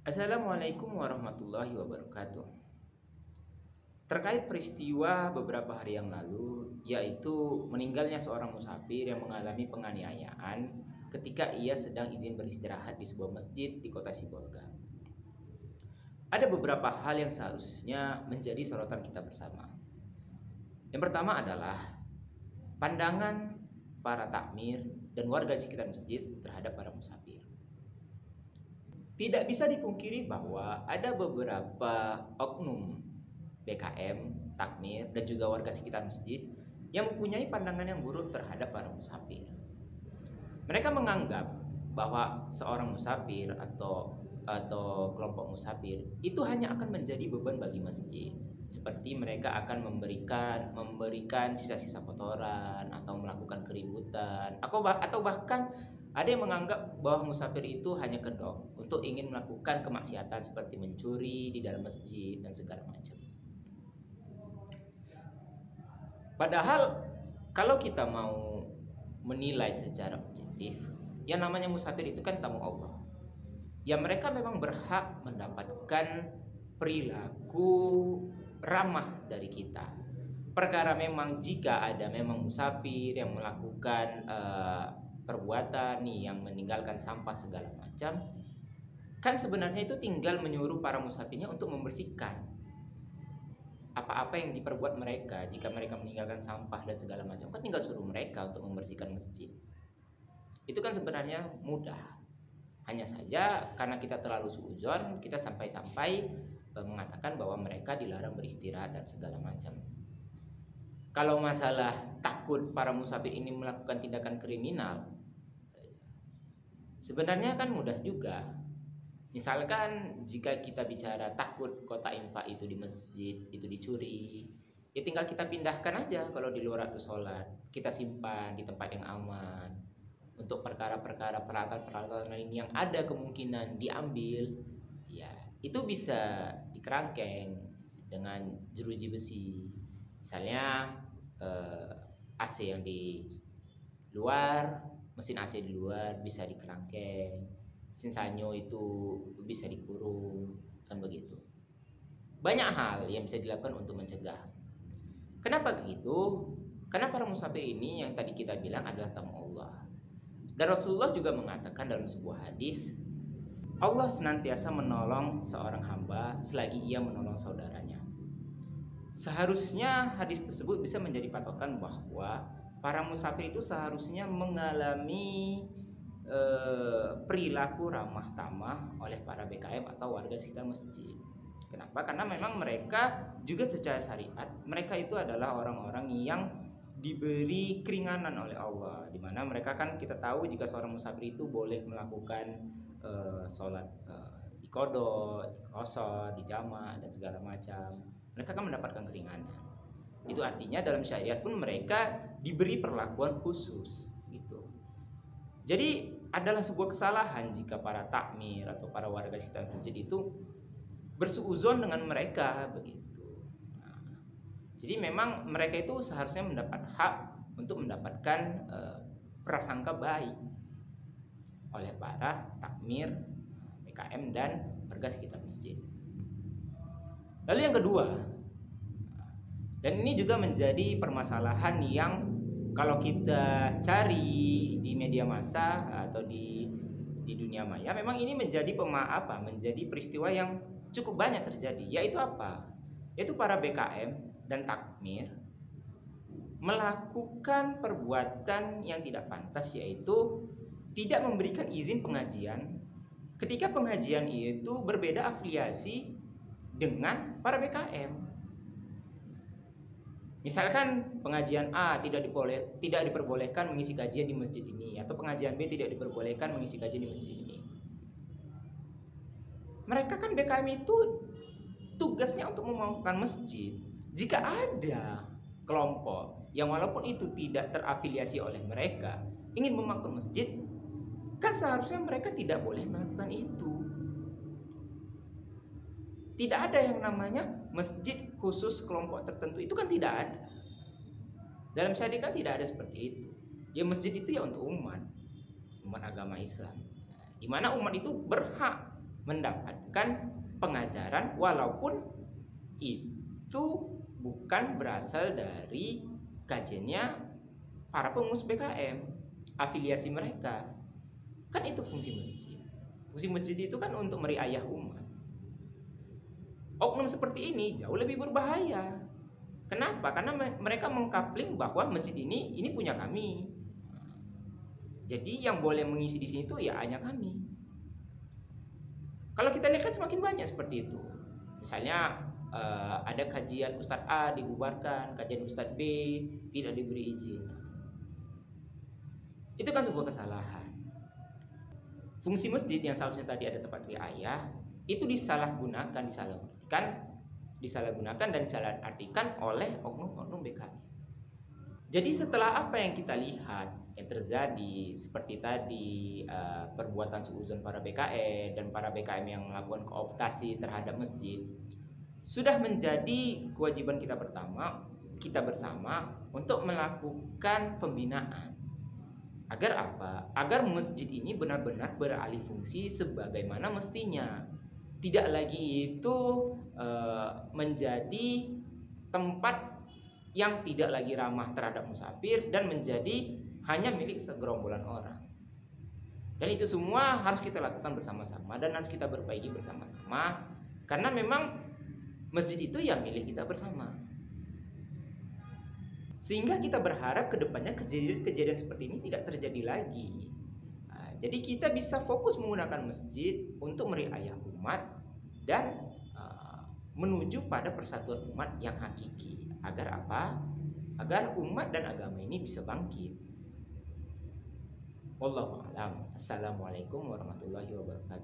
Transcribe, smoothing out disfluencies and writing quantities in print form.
Assalamualaikum warahmatullahi wabarakatuh. Terkait peristiwa beberapa hari yang lalu, yaitu meninggalnya seorang musafir yang mengalami penganiayaan ketika ia sedang izin beristirahat di sebuah masjid di kota Sibolga. Ada beberapa hal yang seharusnya menjadi sorotan kita bersama. Yang pertama adalah pandangan para takmir dan warga di sekitar masjid terhadap para musafir. Tidak bisa dipungkiri bahwa ada beberapa oknum BKM, takmir, dan juga warga sekitar masjid yang mempunyai pandangan yang buruk terhadap para musafir. Mereka menganggap bahwa seorang musafir atau kelompok musafir itu hanya akan menjadi beban bagi masjid. Seperti mereka akan memberikan sisa-sisa kotoran atau melakukan keributan atau bahkan ada yang menganggap bahwa musafir itu hanya kedok untuk ingin melakukan kemaksiatan seperti mencuri di dalam masjid dan segala macam. Padahal kalau kita mau menilai secara objektif, yang namanya musafir itu kan tamu Allah. Ya mereka memang berhak mendapatkan perilaku ramah dari kita. Perkara memang jika ada memang musafir yang melakukan perbuatan nih yang meninggalkan sampah segala macam, kan sebenarnya itu tinggal menyuruh para musafirnya untuk membersihkan apa-apa yang diperbuat mereka. Jika mereka meninggalkan sampah dan segala macam, kan tinggal suruh mereka untuk membersihkan masjid. Itu kan sebenarnya mudah. Hanya saja karena kita terlalu suudzon, kita sampai-sampai mengatakan bahwa mereka dilarang beristirahat dan segala macam. Kalau masalah takut para musafir ini melakukan tindakan kriminal, sebenarnya kan mudah juga. Misalkan jika kita bicara takut kota infak itu di masjid itu dicuri, ya tinggal kita pindahkan aja kalau di luar waktu sholat, kita simpan di tempat yang aman. Untuk perkara-perkara peralatan-peralatan lain yang ada kemungkinan diambil, ya itu bisa dikerangkeng dengan jeruji besi. Misalnya AC yang di luar, mesin AC di luar bisa dikerangkeng. Mesin sanyo itu bisa dikurung, kan begitu. Banyak hal yang bisa dilakukan untuk mencegah. Kenapa begitu? Karena para musafir ini yang tadi kita bilang adalah tamu Allah. Dan Rasulullah juga mengatakan dalam sebuah hadis, Allah senantiasa menolong seorang hamba selagi ia menolong saudaranya. Seharusnya hadis tersebut bisa menjadi patokan bahwa para musafir itu seharusnya mengalami perilaku ramah tamah oleh para BKM atau warga sekitar masjid. Kenapa? Karena memang mereka juga secara syariat mereka itu adalah orang-orang yang diberi keringanan oleh Allah, di mana mereka kan kita tahu jika seorang musafir itu boleh melakukan sholat di qadha, di qashar, di jama' dan segala macam. Mereka kan mendapatkan keringanan. Itu artinya dalam syariat pun mereka diberi perlakuan khusus gitu. Jadi adalah sebuah kesalahan jika para takmir atau para warga sekitar masjid itu bersuudzon dengan mereka begitu. Nah, jadi memang mereka itu seharusnya mendapat hak untuk mendapatkan prasangka baik oleh para takmir, BKM dan warga sekitar masjid. Lalu yang kedua, dan ini juga menjadi permasalahan yang kalau kita cari di media massa atau di dunia maya, memang ini menjadi menjadi peristiwa yang cukup banyak terjadi. Yaitu apa? Yaitu para BKM dan takmir melakukan perbuatan yang tidak pantas, yaitu tidak memberikan izin pengajian ketika pengajian itu berbeda afiliasi dengan para BKM. Misalkan pengajian A tidak diperbolehkan mengisi kajian di masjid ini, atau pengajian B tidak diperbolehkan mengisi kajian di masjid ini. Mereka kan BKM itu tugasnya untuk membangunkan masjid. Jika ada kelompok yang walaupun itu tidak terafiliasi oleh mereka ingin membangun masjid, kan seharusnya mereka tidak boleh melakukan itu. Tidak ada yang namanya masjid khusus kelompok tertentu, itu kan tidak ada. Dalam syariat kan tidak ada seperti itu. Ya masjid itu ya untuk umat agama Islam, di mana umat itu berhak mendapatkan pengajaran walaupun itu bukan berasal dari kajiannya para pengurus BKM, afiliasi mereka. Kan itu fungsi masjid. Fungsi masjid itu kan untuk meriayah umat. Oknum seperti ini jauh lebih berbahaya. Kenapa? Karena mereka mengkapling bahwa masjid ini punya kami. Jadi yang boleh mengisi di sini itu ya hanya kami. Kalau kita lihat kan semakin banyak seperti itu. Misalnya ada kajian Ustadz A dibubarkan, kajian Ustadz B tidak diberi izin. Itu kan sebuah kesalahan. Fungsi masjid yang seharusnya tadi ada tempat riayah itu disalahgunakan dan disalahartikan oleh oknum-oknum BKM. Jadi setelah apa yang kita lihat yang terjadi seperti tadi perbuatan suudzon para BKM dan para BKM yang melakukan kooptasi terhadap masjid, sudah menjadi kewajiban kita bersama untuk melakukan pembinaan. Agar apa? Agar masjid ini benar-benar beralih fungsi sebagaimana mestinya. Tidak lagi itu menjadi tempat yang tidak lagi ramah terhadap musafir dan menjadi hanya milik segerombolan orang. Dan itu semua harus kita lakukan bersama-sama dan harus kita perbaiki bersama-sama, karena memang masjid itu ya milik kita bersama. Sehingga kita berharap kedepannya kejadian seperti ini tidak terjadi lagi. Jadi kita bisa fokus menggunakan masjid untuk meriayah umat dan menuju pada persatuan umat yang hakiki. Agar apa? Agar umat dan agama ini bisa bangkit. Wallahu a'lam. Assalamualaikum warahmatullahi wabarakatuh.